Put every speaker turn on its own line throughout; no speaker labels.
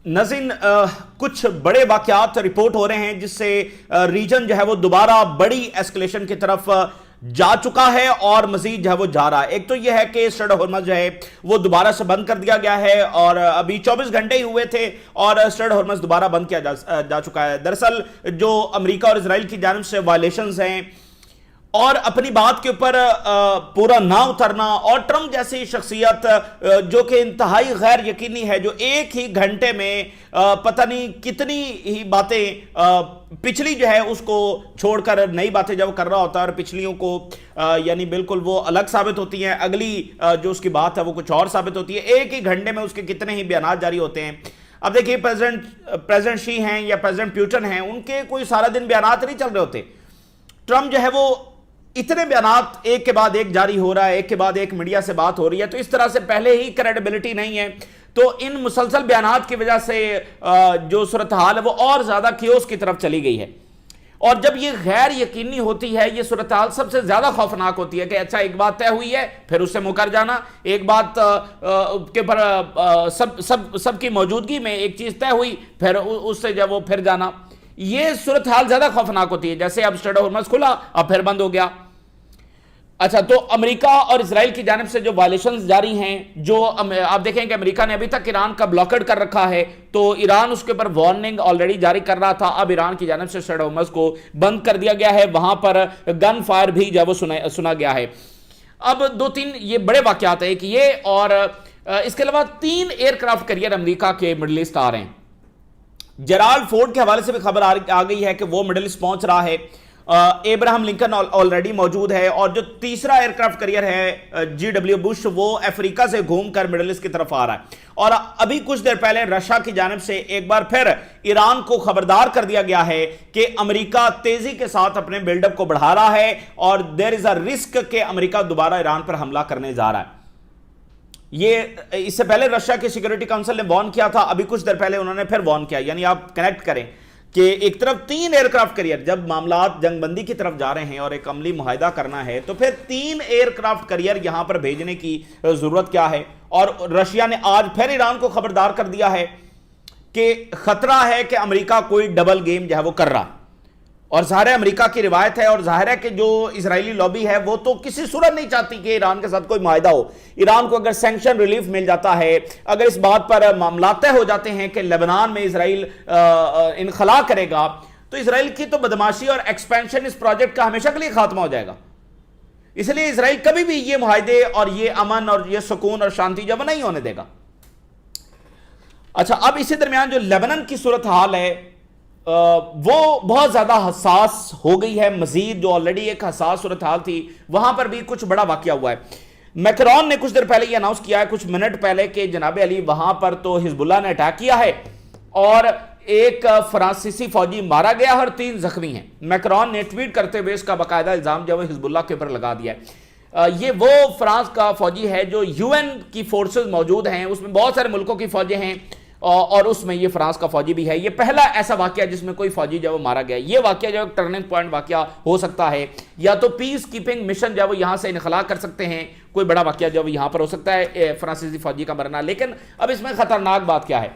ناظرین کچھ بڑے واقعات رپورٹ ہو رہے ہیں جس سے ریجن جو ہے وہ دوبارہ بڑی ایسکلیشن کی طرف جا چکا ہے اور مزید جو ہے وہ جا رہا ہے۔ ایک تو یہ ہے کہ اسٹریٹ آف ہارمز جو ہے وہ دوبارہ سے بند کر دیا گیا ہے اور ابھی 24 گھنٹے ہی ہوئے تھے اور اسٹریٹ آف ہارمز دوبارہ بند کیا جا چکا ہے۔ دراصل جو امریکہ اور اسرائیل کی جانب سے وائلیشنز ہیں اور اپنی بات کے اوپر پورا نہ اترنا، اور ٹرمپ جیسی شخصیت جو کہ انتہائی غیر یقینی ہے، جو ایک ہی گھنٹے میں پتہ نہیں کتنی ہی باتیں پچھلی جو ہے اس کو چھوڑ کر نئی باتیں جب کر رہا ہوتا ہے اور پچھلیوں کو یعنی بالکل وہ الگ ثابت ہوتی ہیں، اگلی جو اس کی بات ہے وہ کچھ اور ثابت ہوتی ہے۔ ایک ہی گھنٹے میں اس کے کتنے ہی بیانات جاری ہوتے ہیں۔ اب دیکھیے پریزیڈنٹ شی ہیں یا پریزیڈنٹ پیوٹن ہیں، ان کے کوئی سارا دن بیانات نہیں چل رہے ہوتے۔ ٹرمپ جو ہے وہ اتنے بیانات ایک کے بعد ایک جاری ہو رہا ہے، ایک کے بعد ایک میڈیا سے بات ہو رہی ہے، تو اس طرح سے پہلے ہی کریڈیبلٹی نہیں ہے، تو ان مسلسل بیانات کی وجہ سے جو صورتحال ہے وہ اور زیادہ کیوس کی طرف چلی گئی ہے۔ اور جب یہ غیر یقینی ہوتی ہے، یہ صورتحال سب سے زیادہ خوفناک ہوتی ہے کہ اچھا ایک بات طے ہوئی ہے پھر اس سے مکر جانا، ایک بات کے پر سب کی موجودگی میں ایک چیز طے ہوئی پھر اس سے جب وہ پھر جانا، یہ صورتحال زیادہ خوفناک ہوتی ہے۔ جیسے اب اسٹریٹ آف ہارمز کھلا اب پھر بند ہو گیا۔ اچھا، تو امریکہ اور اسرائیل کی جانب سے جو وائلیشنز جاری ہیں، جو آپ دیکھیں کہ امریکہ نے ابھی تک ایران کا بلاکڈ کر رکھا ہے، تو ایران اس کے اوپر وارننگ آلریڈی جاری کر رہا تھا، اب ایران کی جانب سے اسٹریٹ آف ہارمز کو بند کر دیا گیا ہے، وہاں پر گن فائر بھی جو وہ سنا گیا ہے۔ اب دو تین یہ بڑے واقعات ہیں کہ یہ، اور اس کے علاوہ 3 ایئر کرافٹ کیریئر امریکہ کے مڈل ایسٹ آ رہے ہیں۔ جیرالڈ فورڈ کے حوالے سے بھی خبر آ گئی ہے کہ وہ مڈل ایسٹ پہنچ رہا ہے۔ ابراہم لنکن آلریڈی موجود ہے، اور جو تیسرا ایئر کرافٹ کیریئر ہے جی ڈبلیو بش، وہ افریقہ سے گھوم کر مڈل ایسٹ کی طرف آ رہا ہے۔ اور ابھی کچھ دیر پہلے رشیا کی جانب سے ایک بار پھر ایران کو خبردار کر دیا گیا ہے کہ امریکہ تیزی کے ساتھ اپنے بلڈ اپ کو بڑھا رہا ہے اور دیر از اے رسک کہ امریکہ دوبارہ ایران پر حملہ کرنے جا رہا ہے۔ یہ اس سے پہلے رشیا کے سیکیورٹی کونسل نے وارن کیا تھا، ابھی کچھ دیر پہلے انہوں نے پھر وارن کیا، یعنی آپ کنیکٹ کریں کہ ایک طرف 3 ایئر کرافٹ کیریئر، جب معاملات جنگ بندی کی طرف جا رہے ہیں اور ایک عملی معاہدہ کرنا ہے تو پھر 3 ایئر کرافٹ کیریئر یہاں پر بھیجنے کی ضرورت کیا ہے۔ اور رشیا نے آج پھر ایران کو خبردار کر دیا ہے کہ خطرہ ہے کہ امریکہ کوئی ڈبل گیم جو ہے وہ کر رہا، اور ظاہر ہے امریکہ کی روایت ہے، اور ظاہر ہے کہ جو اسرائیلی لابی ہے وہ تو کسی صورت نہیں چاہتی کہ ایران کے ساتھ کوئی معاہدہ ہو۔ ایران کو اگر سینکشن ریلیف مل جاتا ہے، اگر اس بات پر معاملات طے ہو جاتے ہیں کہ لبنان میں اسرائیل انخلا کرے گا، تو اسرائیل کی تو بدماشی اور ایکسپینشن اس پروجیکٹ کا ہمیشہ کے لیے خاتمہ ہو جائے گا۔ اس لیے اسرائیل کبھی بھی یہ معاہدے اور یہ امن اور یہ سکون اور شانتی جب نہیں ہونے دے گا۔ اچھا، اب اسی درمیان جو لیبنان کی صورتحال ہے وہ بہت زیادہ حساس ہو گئی ہے، مزید جو آلریڈی ایک حساس صورتحال تھی وہاں پر بھی کچھ بڑا واقعہ ہوا ہے۔ میکرون نے کچھ دیر پہلے یہ اناؤنس کیا ہے، کچھ منٹ پہلے، کہ جناب علی وہاں پر تو حزب اللہ نے اٹیک کیا ہے اور ایک فرانسیسی فوجی مارا گیا اور 3 زخمی ہیں۔ میکرون نے ٹویٹ کرتے ہوئے اس کا باقاعدہ الزام جو ہے حزب اللہ کے اوپر لگا دیا ہے۔ یہ وہ فرانس کا فوجی ہے جو یو این کی فورسز موجود ہیں، اس میں بہت سارے ملکوں کی فوجیں ہیں اور اس میں یہ فرانس کا فوجی بھی ہے۔ یہ پہلا ایسا واقعہ جس میں کوئی فوجی جو مارا گیا۔ یہ واقعہ جو ٹرننگ پوائنٹ واقعہ ہو سکتا ہے، یا تو پیس کیپنگ مشن جو وہ یہاں سے انخلا کر سکتے ہیں، کوئی بڑا واقعہ جو یہاں پر ہو سکتا ہے فرانسیسی فوجی کا مرنا۔ لیکن اب اس میں خطرناک بات کیا ہے،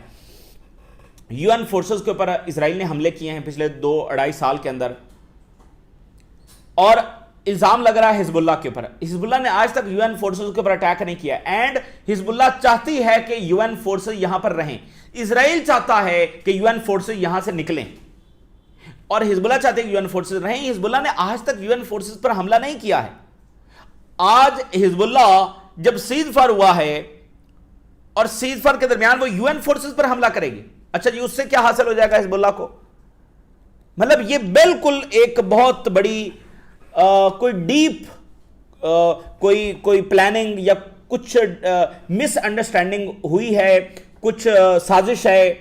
یو این فورسز کے اوپر اسرائیل نے حملے کیے ہیں پچھلے 2-2.5 سال کے اندر، اور الزام لگ رہا ہے حزب اللہ کے اوپر۔ حزب اللہ نے آج تک یو این فورسز کے اوپر اٹیک نہیں کیا، اینڈ حزب اللہ چاہتی ہے کہ یو این فورسز یہاں پر رہیں۔ اسرائیل چاہتا ہے کہ یو این فورسز یہاں سے نکلیں، اور حزب اللہ چاہتے ہیں کہ یو این فورسز رہیں۔ حزب اللہ نے آج تک یو این فورسز پر حملہ نہیں کیا ہے۔ آج حزب اللہ جب سیز فائر ہوا ہے اور سیز فائر کے درمیان وہ یو این فورسز پر حملہ کرے گی، اچھا جی اس سے کیا حاصل ہو جائے گا حزب اللہ کو؟ مطلب یہ بالکل ایک بہت بڑی کوئی ڈیپ کوئی پلاننگ یا کچھ مس انڈرسٹینڈنگ ہوئی ہے، کچھ سازش ہے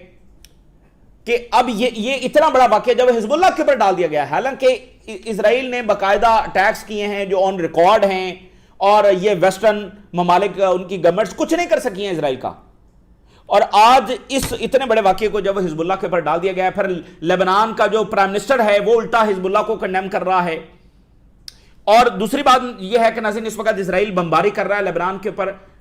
کہ اب یہ اتنا بڑا واقعہ جب حزب اللہ کے اوپر ڈال دیا گیا ہے۔ حالانکہ اسرائیل نے باقاعدہ اٹیکس کیے ہیں جو آن ریکارڈ ہیں، اور یہ ویسٹرن ممالک ان کی گورنمنٹس کچھ نہیں کر سکی ہیں اسرائیل کا، اور آج اس اتنے بڑے واقعے کو جب حزب اللہ کے اوپر ڈال دیا گیا ہے، پھر لیبنان کا جو پرائم منسٹر ہے وہ الٹا حزب اللہ کو کنڈیم کر رہا ہے۔ اور دوسری بات یہ ہے کہ ناظرین اس وقت اسرائیل بمباری کر رہا ہے لیبنان کے اوپر،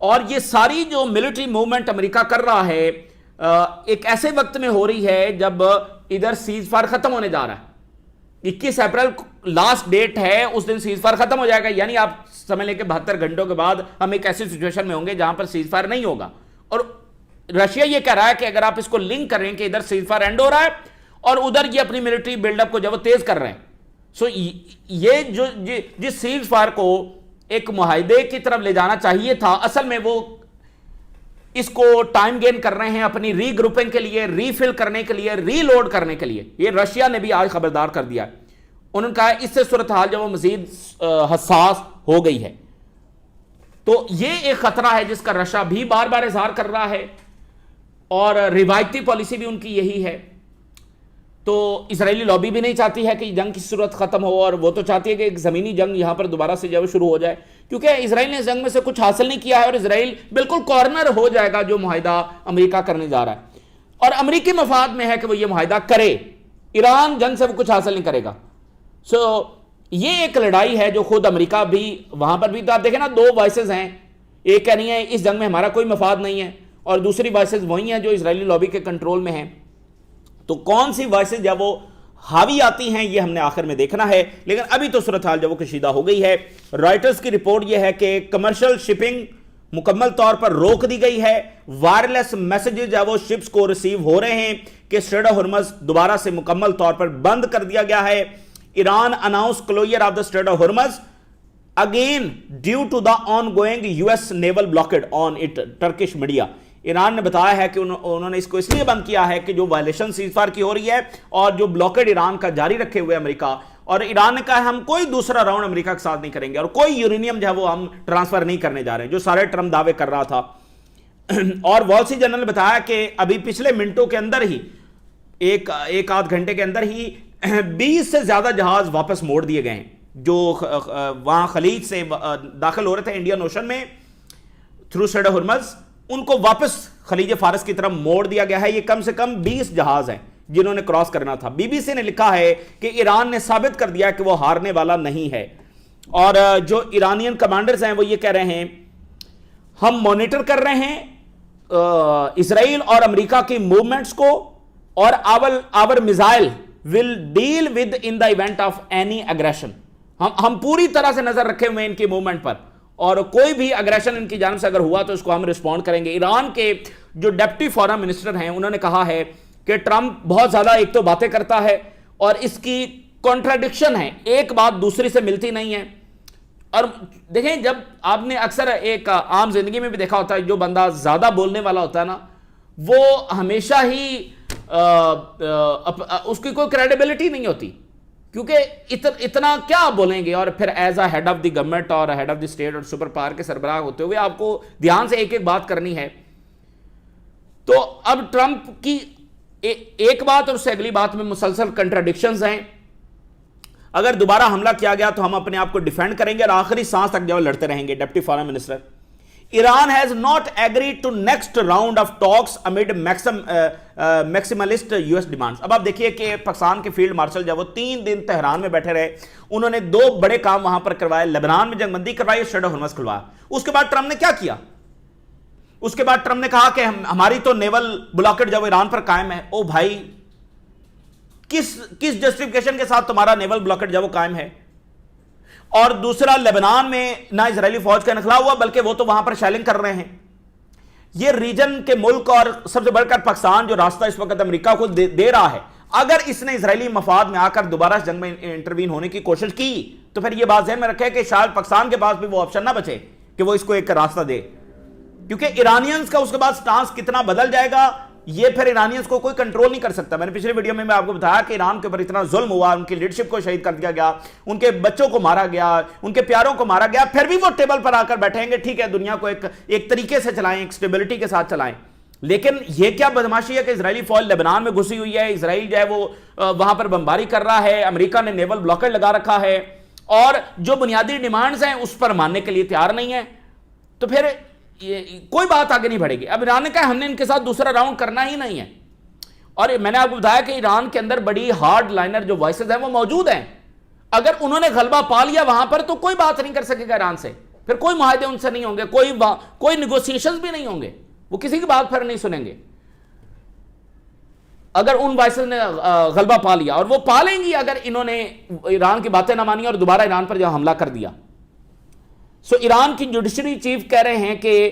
اور یہ ساری جو ملٹری موومنٹ امریکہ کر رہا ہے ایک ایسے وقت میں ہو رہی ہے جب ادھر سیز فائر ختم ہونے جا رہا ہے. 21 اپریل لاسٹ ڈیٹ ہے, اس دن سیز فائر ختم ہو جائے گا. یعنی آپ سمجھ لیں کہ 72 گھنٹوں کے بعد ہم ایک ایسی سچویشن میں ہوں گے جہاں پر سیز فائر نہیں ہوگا. اور رشیا یہ کہہ رہا ہے کہ اگر آپ اس کو لنک کریں کہ ادھر سیز فائر اینڈ ہو رہا ہے اور ادھر یہ اپنی ملٹری بلڈ اپ کو جب وہ تیز کر رہے ہیں, سو یہ جو جس سیز فائر کو ایک معاہدے کی طرف لے جانا چاہیے تھا, اصل میں وہ اس کو ٹائم گین کر رہے ہیں اپنی ری گروپنگ کے لیے, ری فل کرنے کے لیے, ری لوڈ کرنے کے لیے. یہ رشیا نے بھی آج خبردار کر دیا. انہوں نے کہا اس سے صورتحال جب وہ مزید حساس ہو گئی ہے. تو یہ ایک خطرہ ہے جس کا رشیا بھی بار بار اظہار کر رہا ہے, اور روایتی پالیسی بھی ان کی یہی ہے. تو اسرائیلی لابی بھی نہیں چاہتی ہے کہ جنگ کی صورت ختم ہو, اور وہ تو چاہتی ہے کہ ایک زمینی جنگ یہاں پر دوبارہ سے جو شروع ہو جائے, کیونکہ اسرائیل نے اس جنگ میں سے کچھ حاصل نہیں کیا ہے اور اسرائیل بالکل کارنر ہو جائے گا جو معاہدہ امریکہ کرنے جا رہا ہے. اور امریکی مفاد میں ہے کہ وہ یہ معاہدہ کرے, ایران جنگ سے وہ کچھ حاصل نہیں کرے گا. سو یہ ایک لڑائی ہے جو خود امریکہ بھی وہاں پر بھی, تو آپ دیکھیں نا دو وائسز ہیں, ایک کہہ رہی ہیں اس جنگ میں ہمارا کوئی مفاد نہیں ہے, اور دوسری وائسز وہی ہیں جو اسرائیلی لابی کے کنٹرول میں ہیں. تو کون سی وائسز جب وہ حاوی آتی ہیں یہ ہم نے آخر میں دیکھنا ہے, لیکن ابھی تو صورتحال جب وہ کشیدہ ہو گئی ہے. رائٹرز کی رپورٹ یہ ہے کہ کمرشل شپنگ مکمل طور پر روک دی گئی ہے. وائرلیس میسیجز جب وہ شپس کو ریسیو ہو رہے ہیں کہ اسٹریٹ آف ہرمز دوبارہ سے مکمل طور پر بند کر دیا گیا ہے. Iran announce closure of the Strait of Hormuz again due to the ongoing U S naval blockade on it. Turkish media Iran نے بتایا ہے کہ انہوں نے اس کو اس لیے بند کیا ہے کہ جو وائلیشن سیز فائر کی ہو رہی ہے اور جو بلاکڈ ایران کا جاری رکھے ہوئے امریکہ, اور ایران نے کہا ہم کوئی دوسرا راؤنڈ امریکہ کے ساتھ نہیں کریں گے اور کوئی یورینیم جو ہے وہ ہم ٹرانسفر نہیں کرنے جا رہے ہیں, جو سارے ٹرمپ دعوے کر رہا تھا. اور وال اسٹریٹ جرنل نے بتایا کہ ابھی پچھلے منٹوں کے اندر ہی ایک آدھ گھنٹے کے اندر ہی 20 سے زیادہ جہاز واپس موڑ دیے گئے ہیں جو وہاں خلیج سے داخل ہو رہے تھے انڈین اوشن میں تھرو اسٹریٹ آف ہرمز, ان کو واپس خلیج فارس کی طرف موڑ دیا گیا ہے. یہ کم سے کم 20 جہاز ہیں جنہوں نے کراس کرنا تھا. بی بی سی نے لکھا ہے کہ ایران نے ثابت کر دیا کہ وہ ہارنے والا نہیں ہے, اور جو ایرانین کمانڈرز ہیں وہ یہ کہہ رہے ہیں ہم مانیٹر کر رہے ہیں اسرائیل اور امریکہ کی موومنٹس کو, اور our missile will deal with in the event of any aggression. ہم پوری طرح سے نظر رکھے ہوئے ہیں ان کی موومنٹ پر, اور کوئی بھی اگریشن ان کی جانب سے اگر ہوا تو اس کو ہم رسپونڈ کریں گے. ایران کے جو ڈپٹی فارن منسٹر ہیں انہوں نے کہا ہے کہ ٹرمپ بہت زیادہ ایک تو باتیں کرتا ہے اور اس کی کانٹراڈکشن ہے, ایک بات دوسری سے ملتی نہیں ہے. اور دیکھیں جب آپ نے اکثر ایک عام زندگی میں بھی دیکھا ہوتا ہے جو بندہ زیادہ بولنے والا ہوتا ہے نا وہ ہمیشہ ہی اس کی کوئی کریڈیبلٹی نہیں ہوتی, کیونکہ اتنا کیا بولیں گے. اور پھر as a head of the government اور ہیڈ آف دی اسٹیٹ اور سپر پاور کے سربراہ ہوتے ہوئے آپ کو دھیان سے ایک ایک بات کرنی ہے. تو اب ٹرمپ کی ایک بات اور اس سے اگلی بات میں مسلسل کنٹراڈکشنز ہیں. اگر دوبارہ حملہ کیا گیا تو ہم اپنے آپ کو ڈیفینڈ کریں گے اور آخری سانس تک جو لڑتے رہیں گے. Deputy foreign minister Iran has not agreed to next round of talks amid maximalist U S demands. اب آپ دیکھیے کہ پاکستان کے فیلڈ مارشل جب وہ 3 دن تہران میں بیٹھے رہے, انہوں نے 2 بڑے کام وہاں پر کروائے. لبنان میں جنگ بندی کروائی, اسٹریٹ آف ہرمز کھلوایا. اس کے بعد ٹرمپ نے کیا کیا؟ اس کے بعد ٹرمپ نے کہا کہ ہماری تو نیول بلاکڈ جب ایران پر قائم ہے. او بھائی کس جسٹیفیکیشن کے ساتھ تمہارا نیول بلاکڈ جب وہ قائم ہے؟ اور دوسرا لیبنان میں نہ اسرائیلی فوج کا انخلا ہوا بلکہ وہ تو وہاں پر شیلنگ کر رہے ہیں. یہ ریجن کے ملک اور سب سے بڑھ کر پاکستان جو راستہ اس وقت امریکہ کو دے رہا ہے, اگر اس نے اسرائیلی مفاد میں آ کر دوبارہ اس جنگ میں انٹروین ہونے کی کوشش کی تو پھر یہ بات ذہن میں رکھے کہ شاید پاکستان کے پاس بھی وہ آپشن نہ بچے کہ وہ اس کو ایک راستہ دے, کیونکہ ایرانینز کا اس کے بعد سٹانس کتنا بدل جائے گا یہ پھر ایرانینز کو کوئی کنٹرول نہیں کر سکتا. میں نے پچھلے ویڈیو میں آپ کو بتایا کہ ایران کے اوپر اتنا ظلم ہوا, ان کی لیڈرشپ کو شہید کر دیا گیا, ان کے بچوں کو مارا گیا, ان کے پیاروں کو مارا گیا, پھر بھی وہ ٹیبل پر آ کر بیٹھیں گے ٹھیک ہے دنیا کو ایک طریقے سے چلائیں, ایک سٹیبلٹی کے ساتھ چلائیں. لیکن یہ کیا بدماشی ہے کہ اسرائیلی فوج لیبنان میں گھسی ہوئی ہے, اسرائیل جو ہے وہ وہاں پر بمباری کر رہا ہے, امریکہ نے نیول بلاکر لگا رکھا ہے اور جو بنیادی ڈیمانڈز ہیں اس پر ماننے کے لیے تیار نہیں ہے, تو پھر کوئی بات آگے نہیں بڑھے گی. اب ایران نے کہا ہم نے ان کے ساتھ دوسرا راؤنڈ کرنا ہی نہیں ہے, اور میں نے آپ کو بتایا کہ ایران کے اندر بڑی ہارڈ لائنر جو وائسز ہیں وہ موجود ہیں. اگر انہوں نے غلبہ پا لیا وہاں پر تو کوئی بات نہیں کر سکے گا ایران سے,
پھر کوئی معاہدے ان سے نہیں ہوں گے, کوئی نیگوسیشنز بھی نہیں ہوں گے, وہ کسی کی بات پھر نہیں سنیں گے. اگر ان وائسز نے غلبہ پا لیا, اور وہ پا لیں گی اگر انہوں نے ایران کی باتیں نہ مانی اور دوبارہ ایران پر جو حملہ کر دیا. سو ایران کی جوڈیشری چیف کہہ رہے ہیں کہ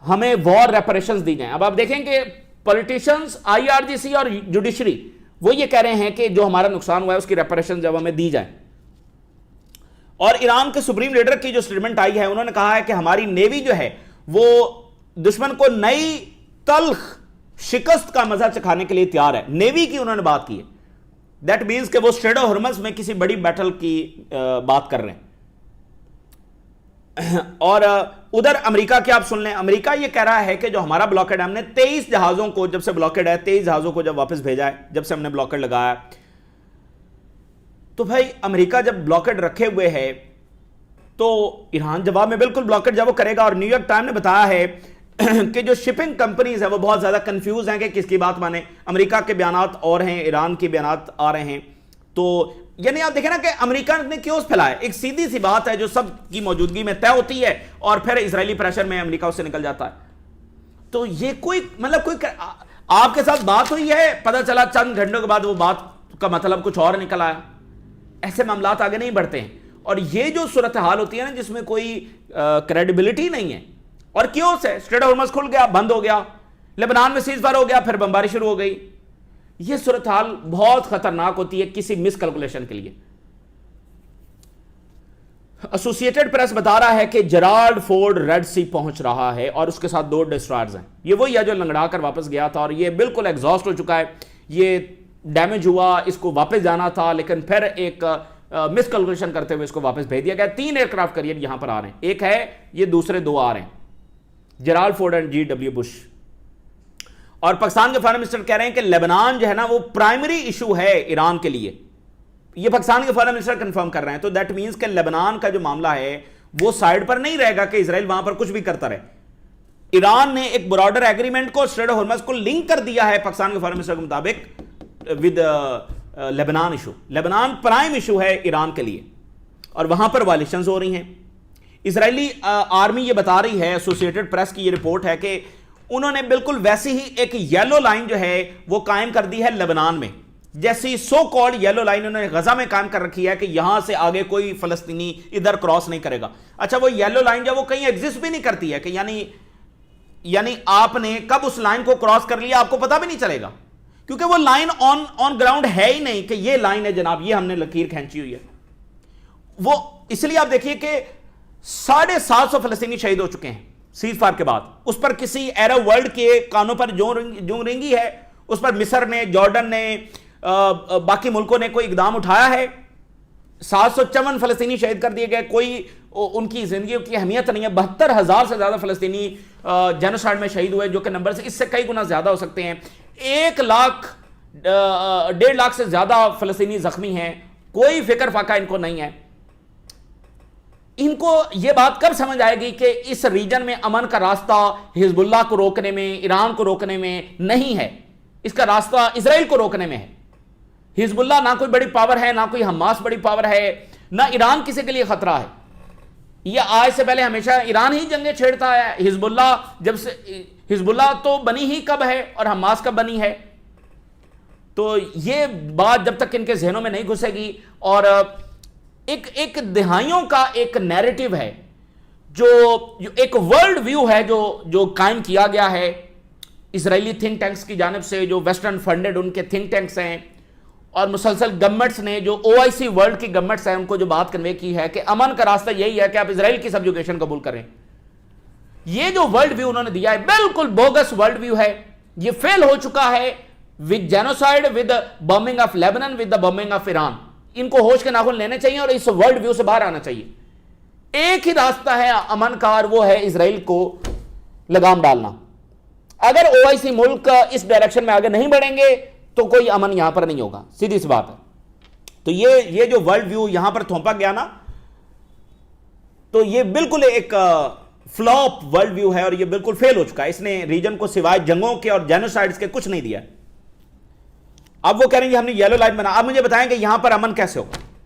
ہمیں وار ریپریشنز دی جائیں. اب آپ دیکھیں کہ پولیٹیشنز, IRGC اور جوڈیشری, وہ یہ کہہ رہے ہیں کہ جو ہمارا نقصان ہوا ہے اس کی ریپریشنز جب ہمیں دی جائیں. اور ایران کے سپریم لیڈر کی جو سٹیٹمنٹ آئی ہے, انہوں نے کہا ہے کہ ہماری نیوی جو ہے وہ دشمن کو نئی تلخ شکست کا مزہ چکھانے کے لیے تیار ہے. نیوی کی انہوں نے بات کی ہے. دیٹ مینز کہ وہ اسٹریٹ آف ہرمز میں کسی بڑی بیٹل کی بات کر رہے ہیں. اور ادھر امریکہ کی آپ سن لیں, امریکہ یہ کہہ رہا ہے کہ جو ہمارا بلاکڈ ہے, ہم نے 23 جہازوں کو, جب سے بلاکڈ ہے 23 جہازوں کو جب واپس بھیجا ہے, جب سے ہم نے بلاکڈ لگایا. تو بھائی امریکہ جب بلاکڈ رکھے ہوئے ہے تو ایران جواب میں بالکل بلاکڈ جب وہ کرے گا. اور نیو یارک ٹائم نے بتایا ہے کہ جو شپنگ کمپنیز ہیں وہ بہت زیادہ کنفیوز ہیں کہ کس کی بات مانے. امریکہ کے بیانات اور ہیں, ایران کے بیانات آ رہے ہیں. تو یعنی آپ دیکھیں نا کہ امریکہ نے کیوس پھیلایا. ایک سیدھی سی بات ہے جو سب کی موجودگی میں طے ہوتی ہے اور پھر اسرائیلی پریشر میں امریکہ اس سے نکل جاتا ہے. تو یہ کوئی آپ کے ساتھ بات ہوئی ہے, پتہ چلا چند گھنٹوں کے بعد وہ بات کا مطلب کچھ اور نکل آیا. ایسے معاملات آگے نہیں بڑھتے ہیں. اور یہ جو صورتحال ہوتی ہے نا جس میں کوئی کریڈیبلٹی نہیں ہے اور کیوس ہے, اسٹریٹ آف ہرمز کھل گیا, بند ہو گیا, لبنان میں سیز فائر ہو گیا, پھر بمباری شروع ہو گئی. یہ صورتحال بہت خطرناک ہوتی ہے کسی مس کیلکولیشن کے لیے. ایسوسیٹڈ پریس بتا رہا ہے کہ جرالڈ فورڈ ریڈ سی پہنچ رہا ہے اور اس کے ساتھ 2 ڈسٹرائرز ہیں. یہ وہی ہے جو لنگڑا کر واپس گیا تھا اور یہ بالکل ایگزاسٹ ہو چکا ہے. یہ ڈیمیج ہوا, اس کو واپس جانا تھا, لیکن پھر ایک مس کیلکولیشن کرتے ہوئے اس کو واپس بھیج دیا گیا. 3 ایئر کرافٹ کیریئر یہاں پر آ رہے ہیں, ایک ہے یہ, دوسرے 2 آ رہے ہیں, جرالڈ فورڈ اینڈ GW بش. اور پاکستان کے فارن منسٹر کہہ رہے ہیں کہ لیبنان جو ہے نا وہ پرائمری ایشو ہے ایران کے لیے. یہ پاکستان کے فارن منسٹر کنفرم کر رہے ہیں. تو دیٹ مینز کہ لیبنان کا جو معاملہ ہے وہ سائیڈ پر نہیں رہے گا کہ اسرائیل وہاں پر کچھ بھی کرتا رہے. ایران نے ایک بارڈر ایگریمنٹ کو, اسٹریٹ آف ہرمز کو لنک کر دیا ہے پاکستان کے فارن منسٹر کے مطابق with Lebanon issue. Lebanon prime issue ہے ایران کے لیے اور وہاں پر وائلیشنز ہو رہی ہیں. اسرائیلی آرمی یہ بتا رہی ہے, ایسوسیٹڈ پریس کی یہ رپورٹ ہے کہ انہوں نے بالکل ویسی ہی ایک یلو لائن جو ہے وہ قائم کر دی ہے لیبنان میں, جیسی سو کالڈ یلو لائن انہوں نے غزہ میں قائم کر رکھی ہے کہ یہاں سے آگے کوئی فلسطینی ادھر کراس نہیں کرے گا. اچھا, وہ یلو لائن جو وہ کہیں ایگزسٹ بھی نہیں کرتی ہے کہ یعنی آپ نے کب اس لائن کو کراس کر لیا آپ کو پتہ بھی نہیں چلے گا, کیونکہ وہ لائن آن گراؤنڈ ہے ہی نہیں کہ یہ لائن ہے جناب, یہ ہم نے لکیر کھینچی ہوئی ہے. وہ اس لیے آپ دیکھیے کہ 750 فلسطینی شہید ہو چکے ہیں سیز فائر کے بعد. اس پر کسی عرب ورلڈ کے کانوں پر جوں رنگی ہے, اس پر مصر نے, جارڈن نے, باقی ملکوں نے کوئی اقدام اٹھایا ہے. 754 فلسطینی شہید کر دیے گئے, کوئی ان کی زندگیوں کی اہمیت نہیں ہے. 72,000 سے زیادہ فلسطینی جینوسائیڈ میں شہید ہوئے, جو کہ نمبر سے اس سے کئی گنا زیادہ ہو سکتے ہیں. 1 لاکھ 1.5 لاکھ سے زیادہ فلسطینی زخمی ہیں. کوئی فکر فاقہ ان کو نہیں ہے. ان کو یہ بات کب سمجھ آئے گی کہ اس ریجن میں امن کا راستہ حزب اللہ کو روکنے میں, ایران کو روکنے میں نہیں ہے, اس کا راستہ اسرائیل کو روکنے میں ہے. حزب اللہ نہ کوئی بڑی پاور ہے, نہ کوئی حماس بڑی پاور ہے, نہ ایران کسی کے لیے خطرہ ہے. یہ آج سے پہلے ہمیشہ ایران ہی جنگیں چھیڑتا ہے. حزب اللہ جب سے, حزب اللہ تو بنی ہی کب ہے اور حماس کب بنی ہے. تو یہ بات جب تک ان کے ذہنوں میں نہیں گھسے گی, اور ایک دہائیوں کا ایک نیریٹو ہے جو ایک ورلڈ ویو ہے جو قائم کیا گیا ہے اسرائیلی تھنک ٹینکس کی جانب سے, جو ویسٹرن فنڈڈ ان کے تھنک ٹینکس ہیں, اور مسلسل گورنمنٹس نے, جو OIC ورلڈ کی گورنمنٹس ہیں, ان کو جو بات کنوے کی ہے کہ امن کا راستہ یہی ہے کہ آپ اسرائیل کی سبجوگیشن قبول کریں. یہ جو ورلڈ ویو انہوں نے دیا ہے بالکل بوگس ورلڈ ویو ہے. یہ فیل ہو چکا ہے with genocide, with bombing of Lebanon, with the bombing of Iran. ان کو ہوش کے ناخن لینے چاہیے اور اس ورلڈ ویو سے باہر آنا چاہیے. ایک ہی راستہ ہے امن کا, اور وہ ہے اسرائیل کو لگام ڈالنا. اگر OIC ملک اس ڈائریکشن میں آگے نہیں بڑھیں گے تو کوئی امن یہاں پر نہیں ہوگا, سیدھی سی بات ہے. تو یہ جو ورلڈ ویو یہاں پر تھوپا گیا نا, تو یہ بالکل ایک فلاپ ورلڈ ویو ہے اور یہ بالکل فیل ہو چکا ہے. اس نے ریجن کو سوائے جنگوں کے اور جینوسائیڈز کے کچھ نہیں دیا. اب وہ کہہ رہے ہیں کہ ہم نے یلو لائن بنا. اب مجھے بتائیں کہ یہاں پر امن کیسے ہوگا؟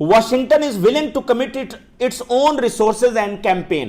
Washington is willing to commit its own resources and campaign।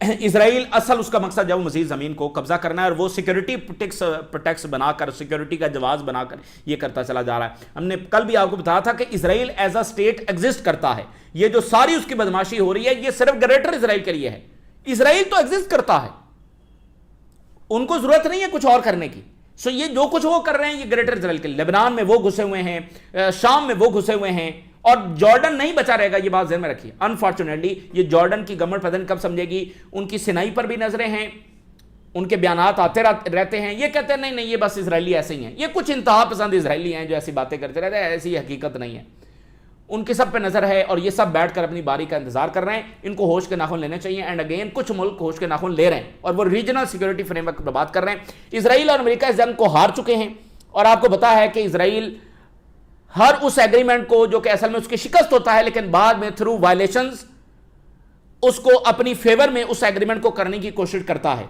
اسرائیل اصل اس کا مقصد جو مزید زمین کو قبضہ کرنا ہے، اور وہ سیکیورٹی پٹیکس بنا کر، سیکیورٹی کا جواز بنا کر یہ کرتا چلا جا رہا ہے۔ ہم نے کل بھی آپ کو بتایا تھا کہ اسرائیل ایز اے اسٹیٹ ایگزسٹ کرتا ہے، یہ جو ساری اس کی بدماشی ہو رہی ہے یہ صرف گریٹر اسرائیل کے لیے ہے۔ اسرائیل تو ایگزسٹ کرتا ہے، ان کو ضرورت نہیں ہے کچھ اور کرنے کی، سو یہ جو کچھ وہ کر رہے ہیں یہ گریٹر اسرائیل کے لیے۔ لبنان میں وہ گھسے ہوئے ہیں، شام میں وہ گھسے ہوئے ہیں، اور جارڈن نہیں بچا رہے گا، یہ بات ذہن میں رکھیے۔ انفارچونیٹلی یہ جارڈن کی گورنمنٹ پتہ نہیں کب سمجھے گی، ان کی سینائی پر بھی نظریں ہیں، ان کے بیانات آتے رہتے ہیں، یہ کہتے ہیں نہیں یہ بس اسرائیلی ایسے ہی ہیں، یہ کچھ انتہا پسند اسرائیلی ہیں جو ایسی باتیں کرتے رہتے ہیں، ایسی حقیقت نہیں ہے، ان کی سب پہ نظر ہے، اور یہ سب بیٹھ کر اپنی باری کا انتظار کر رہے ہیں۔ ان کو ہوش کے ناخن لینے چاہیے، اینڈ اگین کچھ ملک ہوش کے ناخن لے رہے ہیں، اور وہ ریجنل سیکورٹی فریم ورک پر بات کر رہے ہیں۔ اسرائیل اور امریکہ اس جنگ کو ہار چکے ہیں، اور آپ کو پتا ہے کہ اسرائیل ہر اس ایگریمنٹ کو جو کہ اصل میں اس کی شکست ہوتا ہے، لیکن بعد میں تھرو وائلیشنز اس کو اپنی فیور میں اس ایگریمنٹ کو کرنے کی کوشش کرتا ہے،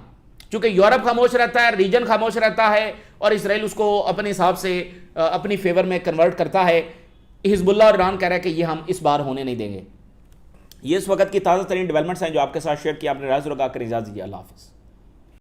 چونکہ یورپ خاموش رہتا ہے، ریجن خاموش رہتا ہے، اور اسرائیل اس کو اپنے حساب سے اپنی فیور میں کنورٹ کرتا ہے۔ حزب اللہ اور ایران کہہ رہا ہے کہ یہ ہم اس بار ہونے نہیں دیں گے۔ یہ اس وقت کی تازہ ترین ڈیولپمنٹس ہیں جو آپ کے ساتھ شیئر کیا، اپنے رائے ضرور آ کر اجازت دیجیے۔ اللہ حافظ۔